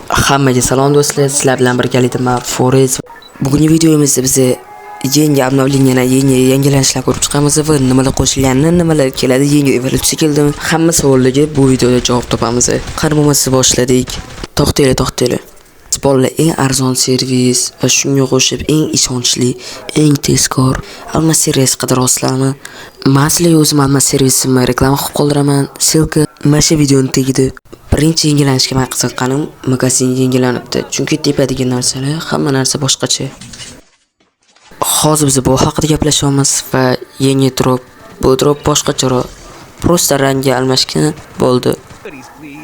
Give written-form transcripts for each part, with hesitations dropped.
Hammaga salom do'stlar, sizlar bilan birgalikda men Forest. Bugungi videomizda biz yangi обновлениyalar, yangilanishlar ko'rib chiqamiz va nimalar qo'shilganini, nimalar keladi, yangi evolutsiya keldimi, hamma savollarga bu videoda javob topamiz. Qani bo'lmasa boshladik. To'xtaylik. Bolalar eng arzon servis va shunga qo'shib eng ishonchli, eng tezkor Alma servis qidirasizlarmi? Masli o'zim Alma servisini reklama qilib qoldiraman. Silka mana shu videoning tagida. Birinchi yangilanishga men qiziqqanim magazin yangilanibdi. Chunki tepadagi narsalar, hamma narsa boshqacha. Hozir biz bu haqida gaplashyapmiz va yangi drop, bu drop boshqacharoq. Prosta rangi almashgan bo'ldi.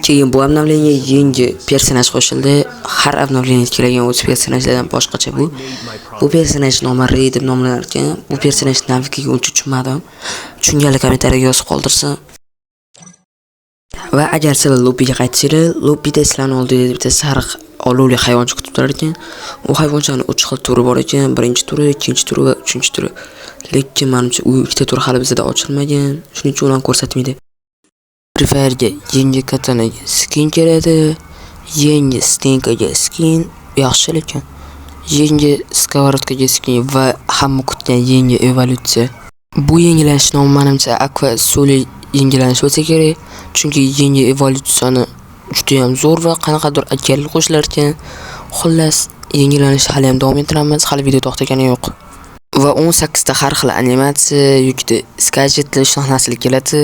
Keyin bu обновление yangi personaj qo'shildi. Har обновление kelgan o'z personajlardan boshqacha bu. Bu personaj nomi Ray deb nomlanar ekan. Bu personaj navikiga uncha tushunmadim. Tushunganlar kommentariyaga yozib qoldirsin. Va agar sizlar lobbiga qaytsanglar, lobbida sizlarning oldingizda bitta sariq olovli hayvoncha kutib turar ekan. U hayvonchaning 3 xil turi bor ekan. Birinchi turi, ikkinchi turi va uchinchi turi. Lekin menimcha u ikkita turi hali bizda ochilmagan. Shuning uchun ularni ko'rsatmaydi. Preferga yangi katanaga skin keladi. Yangi stinkaga skin yaxshi lekin. Yangi skavorotkaga skin va hamma kutgan yangi evolutsiya. Bu yangilanish nomi menimcha Aqua Suli yangilanish bo'lsa kerak. Chunki yangi evolutsiyani juda ham zo'r va qanaqadir akalli qo'shilar ekan. Xullas, yangilanish hali ham davom ettiramiz, hali video to'xtagani yo'q. Va 18 ta har xil animatsiya yoki gadjetlar sahnalar keladi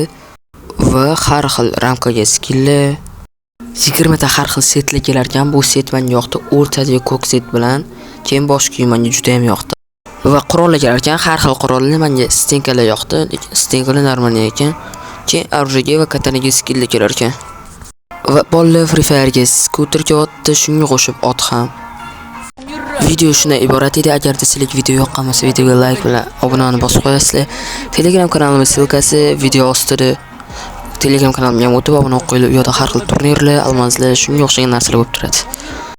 va har xil ramkaga skilllar 20 ta har xil setlar kelar ekan. Bu set menga yoqdi. O'rtadagi ko'k set bilan keyin bosh kiyim menga juda ham yoqdi. Va qurollar kelar ekan, har xil qurollar menga stinkalar yoqdi. Stinkalar normal ekan. Keyin orjaga va katanaga skilllar kelar ekan. Va bolalar Free Fire'ga skuterga otdi, shunga qo'shib ot ham. Video shundan iborat edi. Agar sizlarga video yoqqan bo'lsa, videoga like bilan obunani bosib qo'yasizlar. Telegram kanalimiz silkasi video ostida. Telegram kanalimga ham o'tib obuna bo'lib qo'yinglar. U yerda har xil turnirlar, almazlar, shunga o'xshagan narsalar bo'lib turadi.